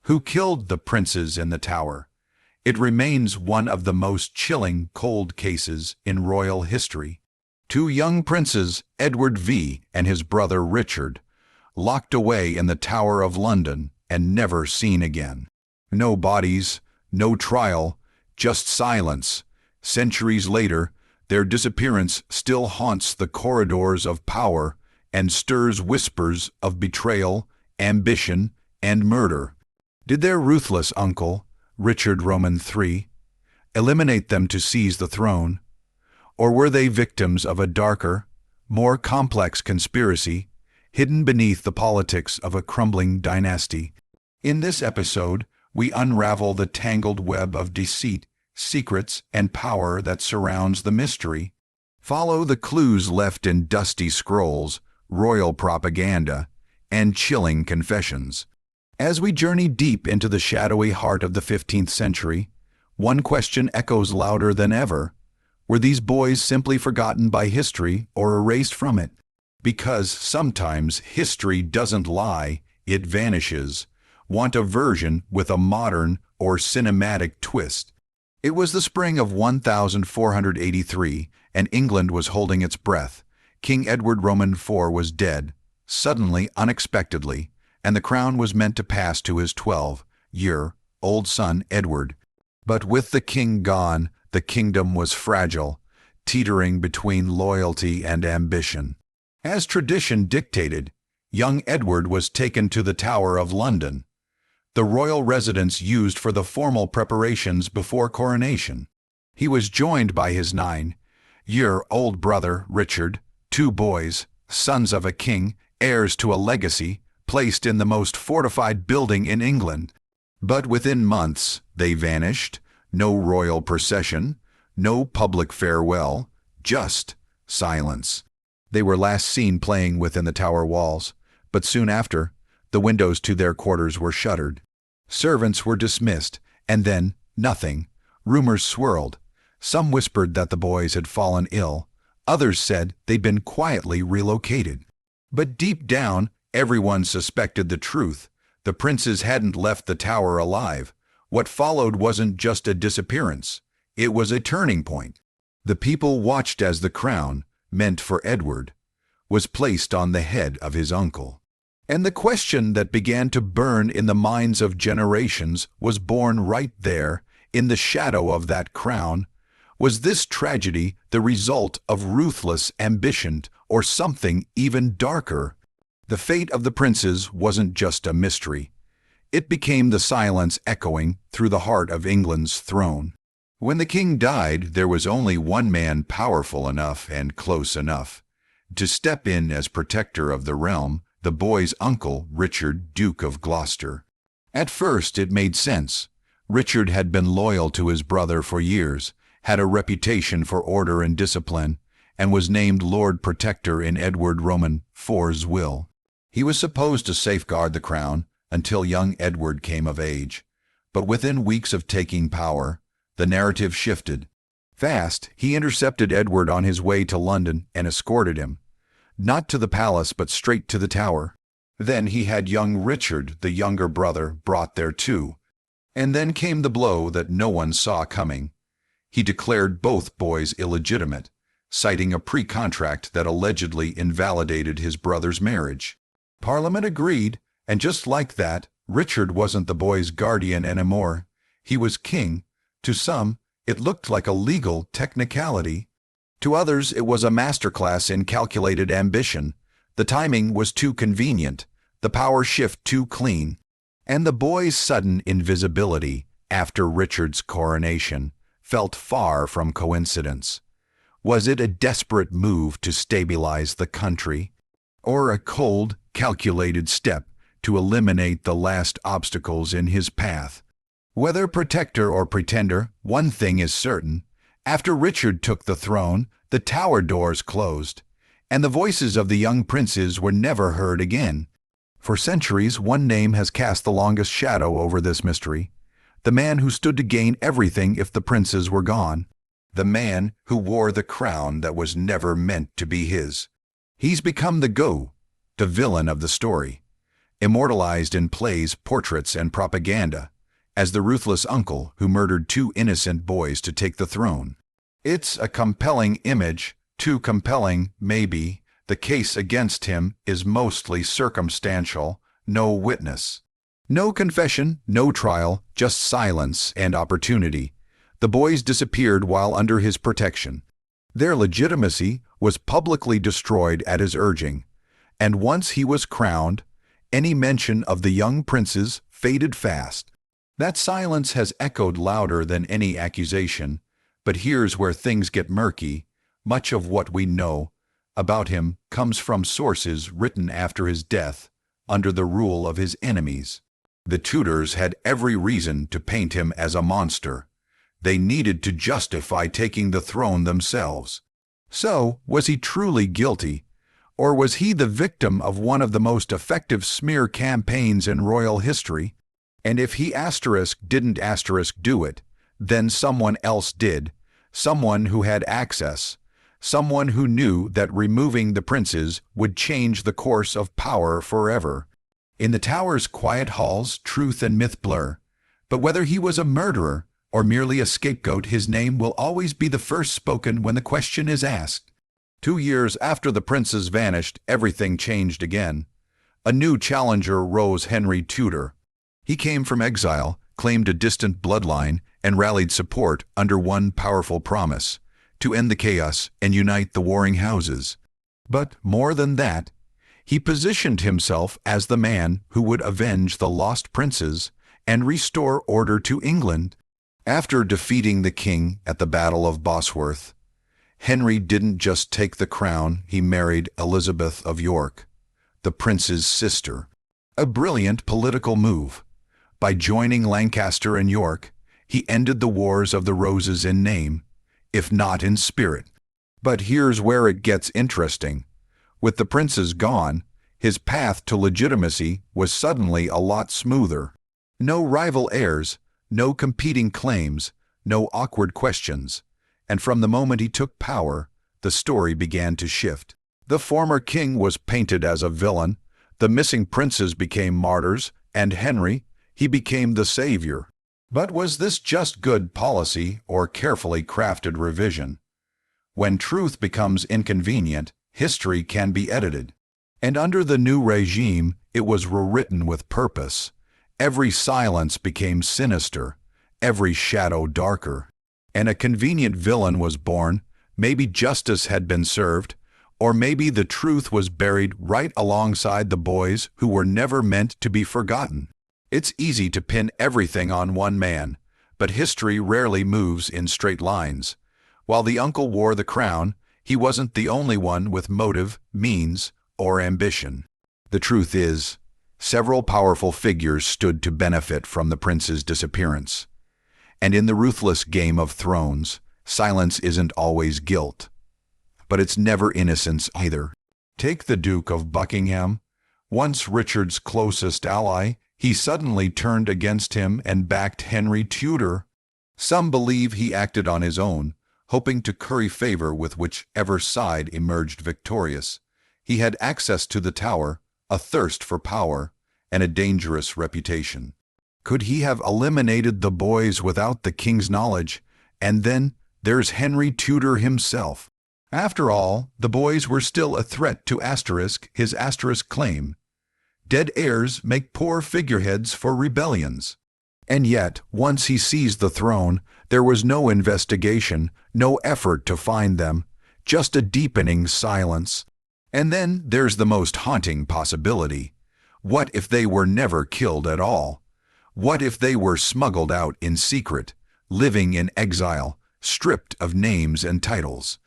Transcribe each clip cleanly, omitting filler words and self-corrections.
Who killed the princes in the tower? It remains one of the most chilling cold cases in royal history. Two young princes, Edward V and his brother Richard, locked away in the Tower of London and never seen again. No bodies, no trial, just silence. Centuries later, their disappearance still haunts the corridors of power and stirs whispers of betrayal, ambition, and murder. Did their ruthless uncle, Richard Roman III, eliminate them to seize the throne? Or were they victims of a darker, more complex conspiracy, hidden beneath the politics of a crumbling dynasty? In this episode, we unravel the tangled web of deceit, secrets, and power that surrounds the mystery. Follow the clues left in dusty scrolls, royal propaganda, and chilling confessions. As we journey deep into the shadowy heart of the 15th century, one question echoes louder than ever. Were these boys simply forgotten by history or erased from it? Because sometimes history doesn't lie, it vanishes. Want a version with a modern or cinematic twist? It was the spring of 1483, and England was holding its breath. King Edward Roman IV was dead, suddenly, unexpectedly, and the crown was meant to pass to his 12-year-old son Edward. But with the king gone, the kingdom was fragile, teetering between loyalty and ambition. As tradition dictated, young Edward was taken to the Tower of London, the royal residence used for the formal preparations before coronation. He was joined by his 9-year-old brother Richard, two boys, sons of a king, heirs to a legacy, placed in the most fortified building in England. But within months, they vanished. No royal procession, no public farewell, just silence. They were last seen playing within the tower walls, but soon after, the windows to their quarters were shuttered. Servants were dismissed, and then nothing. Rumors swirled. Some whispered that the boys had fallen ill. Others said they'd been quietly relocated. But deep down, everyone suspected the truth. The princes hadn't left the tower alive. What followed wasn't just a disappearance. It was a turning point. The people watched as the crown, meant for Edward, was placed on the head of his uncle. And the question that began to burn in the minds of generations was born right there, in the shadow of that crown. Was this tragedy the result of ruthless ambition or something even darker? The fate of the princes wasn't just a mystery. It became the silence echoing through the heart of England's throne. When the king died, there was only one man powerful enough and close enough to step in as protector of the realm, the boy's uncle, Richard, Duke of Gloucester. At first, it made sense. Richard had been loyal to his brother for years, had a reputation for order and discipline, and was named Lord Protector in Edward Roman IV's will. He was supposed to safeguard the crown until young Edward came of age. But within weeks of taking power, the narrative shifted. Fast, he intercepted Edward on his way to London and escorted him, not to the palace but straight to the tower. Then he had young Richard, the younger brother, brought there too. And then came the blow that no one saw coming. He declared both boys illegitimate, citing a pre-contract that allegedly invalidated his brother's marriage. Parliament agreed, and just like that, Richard wasn't the boy's guardian anymore. He was king. To some, it looked like a legal technicality. To others, it was a masterclass in calculated ambition. The timing was too convenient, the power shift too clean, and the boy's sudden invisibility after Richard's coronation felt far from coincidence. Was it a desperate move to stabilize the country, or a cold, calculated step to eliminate the last obstacles in his path? Whether protector or pretender, one thing is certain. After Richard took the throne, the tower doors closed, and the voices of the young princes were never heard again. For centuries, one name has cast the longest shadow over this mystery. The man who stood to gain everything if the princes were gone. The man who wore the crown that was never meant to be his. He's become the villain of the story. immortalized in plays, portraits, and propaganda, as the ruthless uncle who murdered two innocent boys to take the throne. It's a compelling image, too compelling, maybe. The case against him is mostly circumstantial, no witness. No confession, no trial, just silence and opportunity. The boys disappeared while under his protection. Their legitimacy was publicly destroyed at his urging, and once he was crowned, any mention of the young princes faded fast. That silence has echoed louder than any accusation, but here's where things get murky. Much of what we know about him comes from sources written after his death, under the rule of his enemies. The Tudors had every reason to paint him as a monster. They needed to justify taking the throne themselves. So, was he truly guilty? Or was he the victim of one of the most effective smear campaigns in royal history? And if he didn't do it, then someone else did, someone who had access, someone who knew that removing the princes would change the course of power forever. In the Tower's quiet halls, truth and myth blur, but whether he was a murderer or merely a scapegoat, his name will always be the first spoken when the question is asked. 2 years after the princes vanished, everything changed again. A new challenger rose: Henry Tudor. He came from exile, claimed a distant bloodline, and rallied support under one powerful promise: to end the chaos and unite the warring houses. But more than that, he positioned himself as the man who would avenge the lost princes and restore order to England. After defeating the king at the Battle of Bosworth, Henry didn't just take the crown, he married Elizabeth of York, the prince's sister. A brilliant political move. By joining Lancaster and York, he ended the Wars of the Roses in name, if not in spirit. But here's where it gets interesting. With the princes gone, his path to legitimacy was suddenly a lot smoother. No rival heirs, no competing claims, no awkward questions. And from the moment he took power, the story began to shift. The former king was painted as a villain, the missing princes became martyrs, and Henry, he became the savior. But was this just good policy or carefully crafted revision? When truth becomes inconvenient, history can be edited. And under the new regime, it was rewritten with purpose. Every silence became sinister, every shadow darker. And a convenient villain was born. Maybe justice had been served, or maybe the truth was buried right alongside the boys who were never meant to be forgotten. It's easy to pin everything on one man, but history rarely moves in straight lines. While the uncle wore the crown, he wasn't the only one with motive, means, or ambition. The truth is, several powerful figures stood to benefit from the prince's disappearance. And in the ruthless Game of Thrones, silence isn't always guilt, but it's never innocence either. Take the Duke of Buckingham. Once Richard's closest ally, he suddenly turned against him and backed Henry Tudor. Some believe he acted on his own, hoping to curry favor with whichever side emerged victorious. He had access to the Tower, a thirst for power, and a dangerous reputation. Could he have eliminated the boys without the king's knowledge? And then there's Henry Tudor himself. After all, the boys were still a threat to his claim. Dead heirs make poor figureheads for rebellions. And yet, once he seized the throne, there was no investigation, no effort to find them, just a deepening silence. And then there's the most haunting possibility. What if they were never killed at all? What if they were smuggled out in secret, living in exile, stripped of names and titles?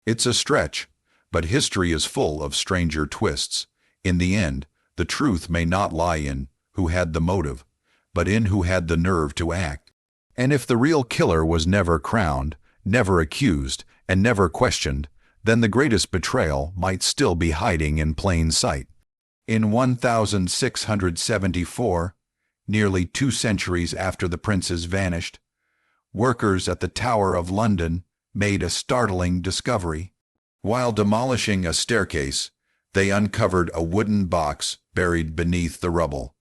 It's a stretch, but history is full of stranger twists. In the end, the truth may not lie in who had the motive, but in who had the nerve to act. And if the real killer was never crowned, never accused, and never questioned, then the greatest betrayal might still be hiding in plain sight. In 1674, nearly 2 centuries after the princes vanished, workers at the Tower of London made a startling discovery. While demolishing a staircase, they uncovered a wooden box buried beneath the rubble.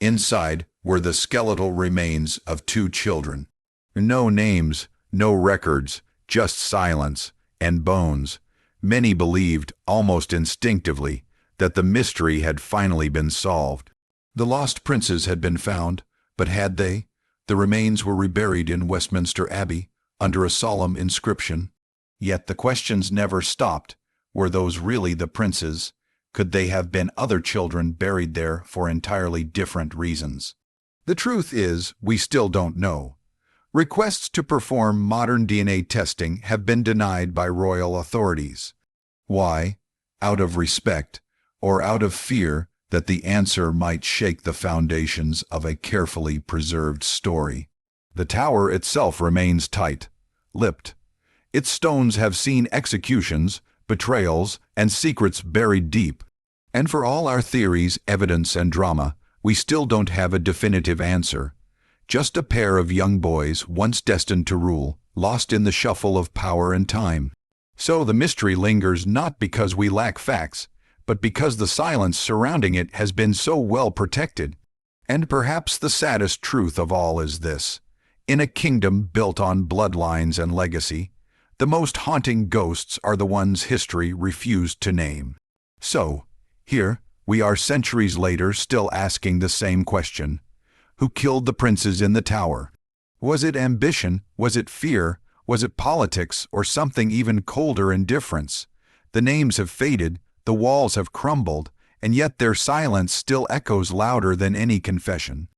Inside were the skeletal remains of 2 children. No names, no records, just silence and bones. Many believed, almost instinctively, that the mystery had finally been solved. The lost princes had been found, but had they? The remains were reburied in Westminster Abbey, under a solemn inscription. Yet the questions never stopped. Were those really the princes? Could they have been other children buried there for entirely different reasons? The truth is, we still don't know. Requests to perform modern DNA testing have been denied by royal authorities. Why? Out of respect, or out of fear that the answer might shake the foundations of a carefully preserved story. The tower itself remains tight-lipped. Its stones have seen executions, betrayals, and secrets buried deep. And for all our theories, evidence, and drama, we still don't have a definitive answer. Just a pair of young boys once destined to rule, lost in the shuffle of power and time. So the mystery lingers not because we lack facts, but because the silence surrounding it has been so well protected. And perhaps the saddest truth of all is this: in a kingdom built on bloodlines and legacy, the most haunting ghosts are the ones history refused to name. So, here we are centuries later still asking the same question. Who killed the princes in the tower? Was it ambition? Was it fear? Was it politics? Or something even colder, indifference? The names have faded, the walls have crumbled, and yet their silence still echoes louder than any confession.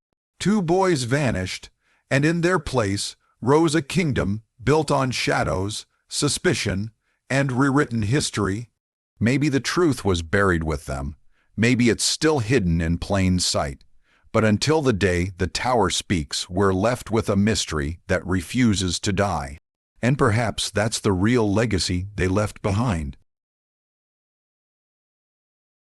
2 boys vanished, and in their place rose a kingdom built on shadows, suspicion, and rewritten history. Maybe the truth was buried with them. Maybe it's still hidden in plain sight. But until the day the tower speaks, we're left with a mystery that refuses to die. And perhaps that's the real legacy they left behind.